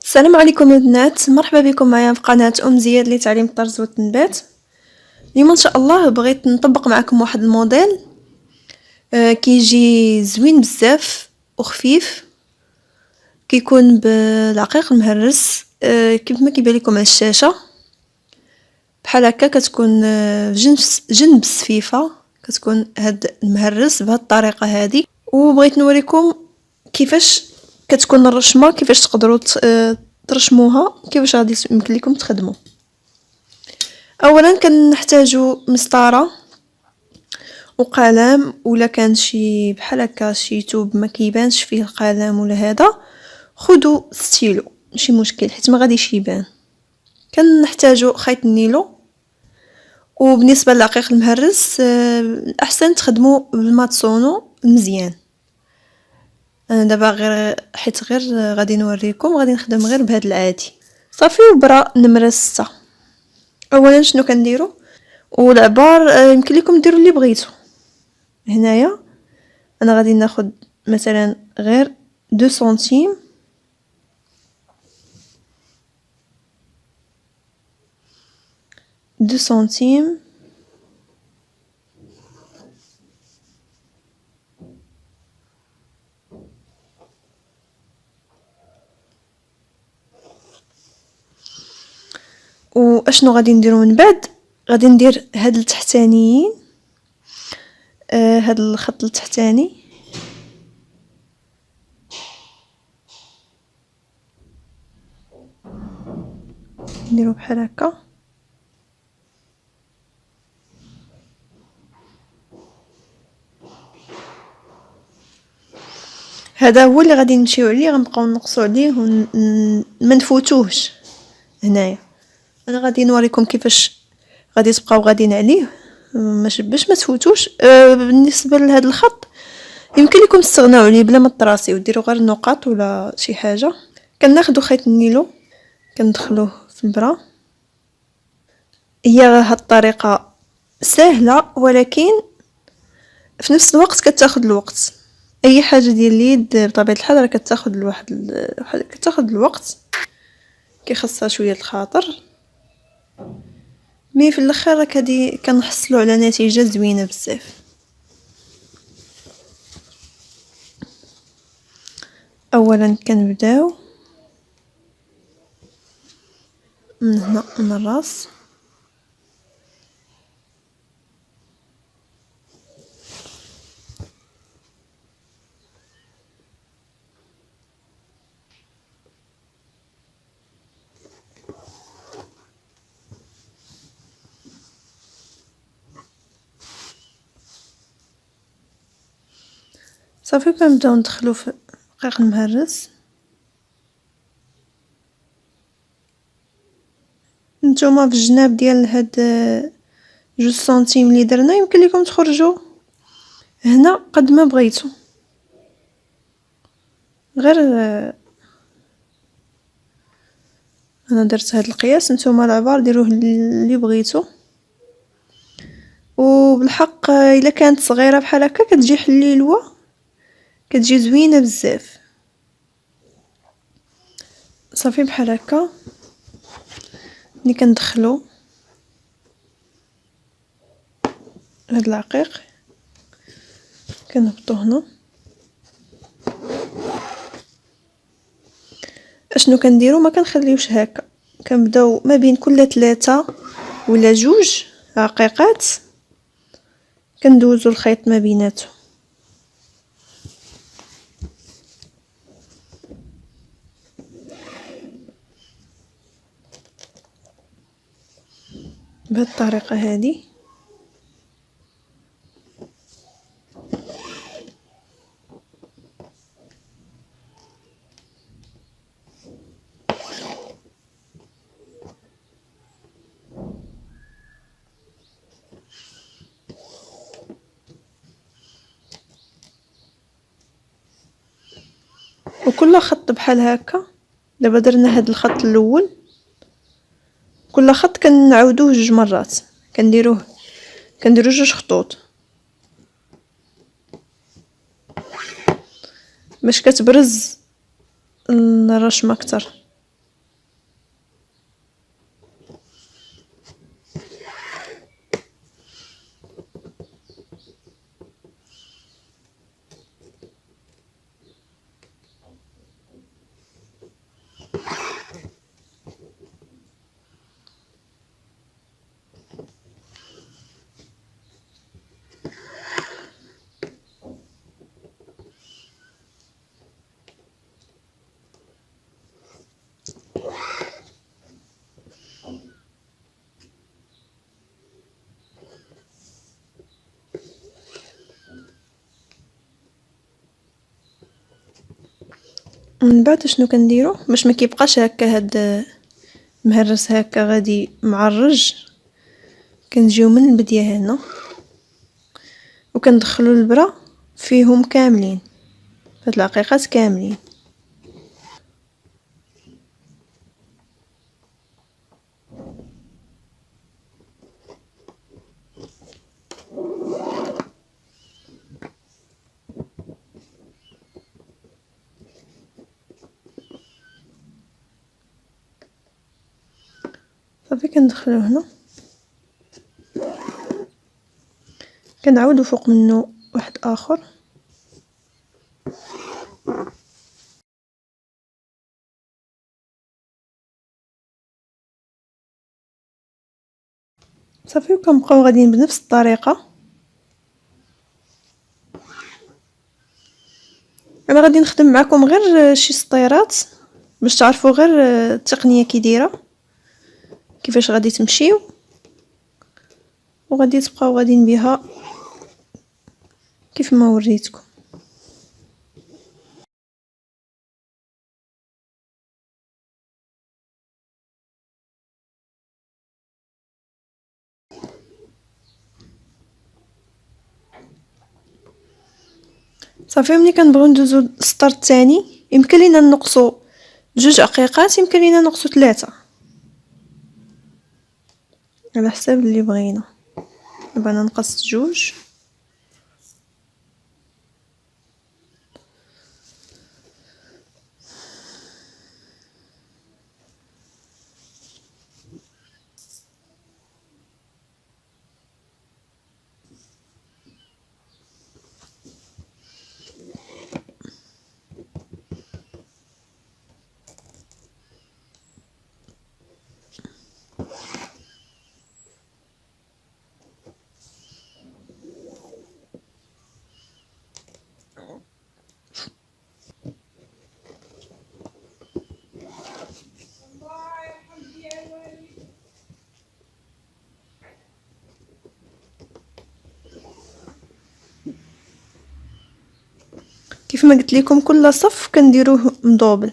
السلام عليكم البنات، مرحبا بكم معايا في قناة زياد لتعليم الطرز والتنبات. اليوم ان شاء الله بغيت نطبق معكم واحد الموديل كيجي زوين بزاف وخفيف، كيكون بالعقيق المهرس كيف ما كيبان لكم على الشاشه. بحال هكا كتكون جنب السفيفه، كتكون هاد المهرس بهاد الطريقه هذه. وبغيت نوريكم كيفاش كتكون الرشمه، كيفاش تقدروا ترشموها، كيفاش غادي يمكن لكم تخدموا. اولا كنحتاجوا مسطره وقلم، ولا كان شي بحال هكا شي توب ما كيبانش فيه القلم ولا هذا، خذوا ستيلو ماشي مشكل حيت ما غاديش يبان. كنحتاجوا خيط النيلو، وبالنسبه للعقيق المهرس الاحسن تخدموا بالماتسونو مزيان. انا دابا غير حيت غير غادي نوريكم، غادي نخدم غير بهذا العادي. صافي. وبرا نمره 6. اولا شنو كنديروا، والعبار يمكن لكم ديروا اللي بغيتوا. هنايا انا غادي ناخذ مثلا غير 2 سنتيم، دو سنتيم واشنو غادي نديرو من بعد. غادي ندير هاد التحتانيين، هاد الخط التحتاني نديرو بحال هكا. هذا هو اللي غادي نمشيو عليه، غنبقاو نقصوا عليه ما نفوتوهش. هنايا انا غادي نوريكم كيفاش غادي تبقاو غاديين عليه باش ما تفوتوش. بالنسبه لهذا الخط يمكن لكم تستغناو عليه بلا ما تراسيو، ديروا غير نقاط ولا شي حاجه. كناخذوا خيط النيلو كندخلوه في البرا. هي هاد الطريقه سهله ولكن في نفس الوقت كتاخذ الوقت. اي حاجه ديال اليد بطبيعه الحال راه كتاخذ كتاخذ الوقت، كيخصها شويه الخاطر، مي في الاخر راك غادي كنحصلوا على نتيجه زوينه بزاف. اولا كنبداو من هنا من الراس، صافي. كنبداو ندخلو في رقيق المهرس. نتوما في الجناب ديال هاد 2 سنتيم اللي درنا يمكن لكم تخرجوا هنا قد ما بغيتو، غير انا درت هاد القياس. نتوما العبار ديروه اللي بغيتو، وبالحق الا كانت صغيره بحال هكا كتجي حليلوه، كتجي زوينه بزاف. صافي بحال هكا ملي كندخلو هاد العقيق كنهبطو هنا. اشنو كنديرو، ما كنخليوش هكا، كنبداو ما بين كل 3 ولا 2 عقيقات كندوزو الخيط ما بيناتهم. بهذه الطريقه هذه. وكل خط بحال هكا. دابا درنا هاد الخط الاول، كل خط كنعاودوه 2 مرات، كنديرو 2 خطوط. باش كتبرز الرشمة اكتر. من بعد شنو كنديرو باش ما كيبقاش هكا هاد مهرس هكا غادي معرج، كنجيو من البداية هنا وكندخلو البرا فيهم كاملين، هاد العقيقات كاملين. صافي كندخلو هنا، كنعاودو فوق منو واحد اخر. صافي وكنبقاو غاديين بنفس الطريقه. انا غادي نخدم معكم غير شي سطيرات باش تعرفوا غير التقنيه كي دايره، كيفاش غادي تمشيو وغادي تبقاو غاديين بها كيف ما وريتكم. صافي ملي كنبغيو ندوزو للسطر الثاني يمكن لينا نقصو 2 عقيقات، يمكن لينا نقصو 3 على حساب اللي بغينا. دابا انا نقصت 2. كيف ما قلت لكم كل صف كنديروه مدوبل.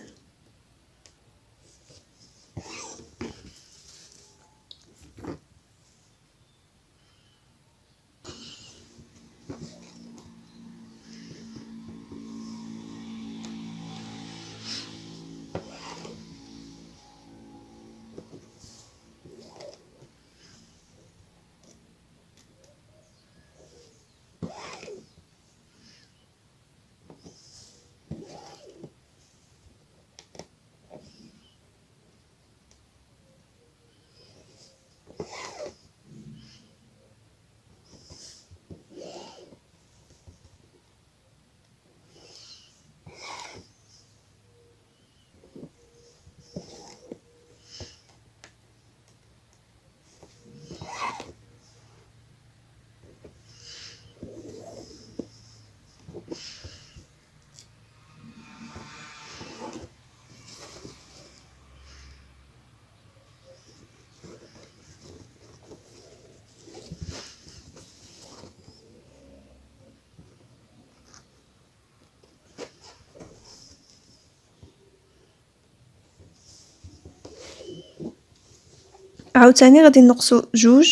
عاوتاني غادي نقصو 2.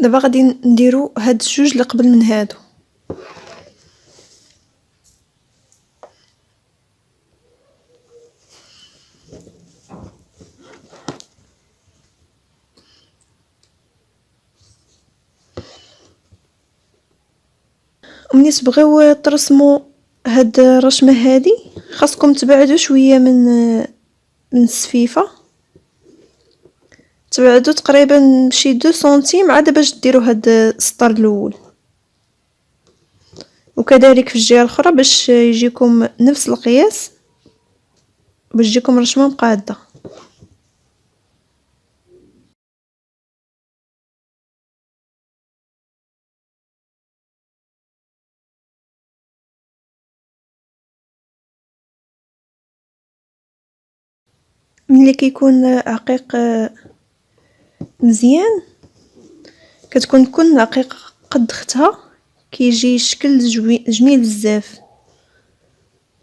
دابا غادي نديرو هاد الجوج اللي قبل من هادو. ومني تبغيو ترسموا هاد الرسمه هادي خاصكم تبعدوا شويه من السفيفه، تبعدوا تقريبا شي 2 سنتيم عاد باش ديروا هاد السطر الاول، وكذلك في الجهه الاخرى باش يجيكم نفس القياس، باش تجيكم رسمه مقاده. ملي كيكون عقيق مزيان كتكون كل عقيقه قد اختها كيجي شكل جميل بزاف.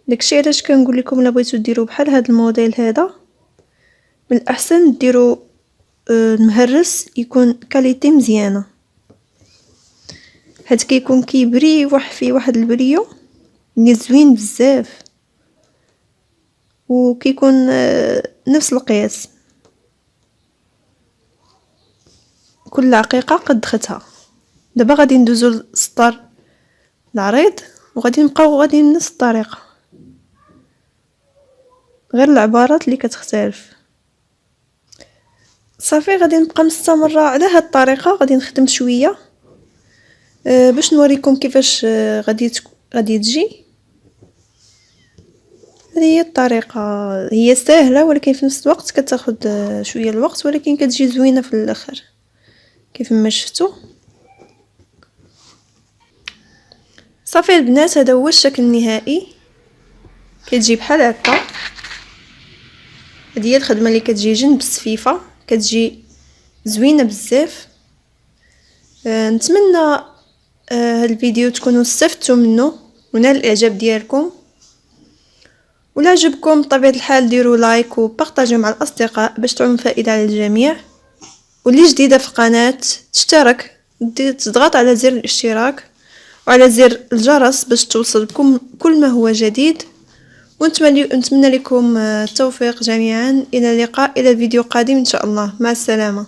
داكشي علاش كنقول لكم الا بغيتو ديروا بحال هذا الموديل هذا من الاحسن ديروا المهرس يكون كاليتي مزيانه، حيت كيكون كيبري فيه واحد البريو اللي زوين بزاف، وكيكون نفس القياس، كل عقيقه قد اختها. دابا غادي ندوزو للسطر العريض وغادي نبقاو غادي بنفس الطريقه، غير العبارات اللي كتختلف. صافي غادي نبقى مستمره على هاد الطريقه، غادي نخدم شويه باش نوريكم كيفاش غادي تجي. هذه هي الطريقه، هي سهله ولكن في نفس الوقت كتاخذ شويه الوقت، ولكن كتجي زوينه في الاخر كيف ما شفتوا. صافي البنات هذا هو الشكل النهائي، كتجي بحال هكا. هذه هي الخدمه اللي كتجي جنب السفيفه، كتجي زوينه بزاف. نتمنى هذا الفيديو تكونوا استفدتوا منه ونال الاعجاب ديالكم، ولا عجبكم بطبيعه الحال ديروا لايك وبارطاجيو مع الاصدقاء باش تعم فائده على الجميع. واللي جديده في القناه تشترك، تضغط على زر الاشتراك وعلى زر الجرس باش توصلكم كل ما هو جديد. ونتمنى لكم التوفيق جميعا. الى اللقاء، الى فيديو قادم ان شاء الله. مع السلامه.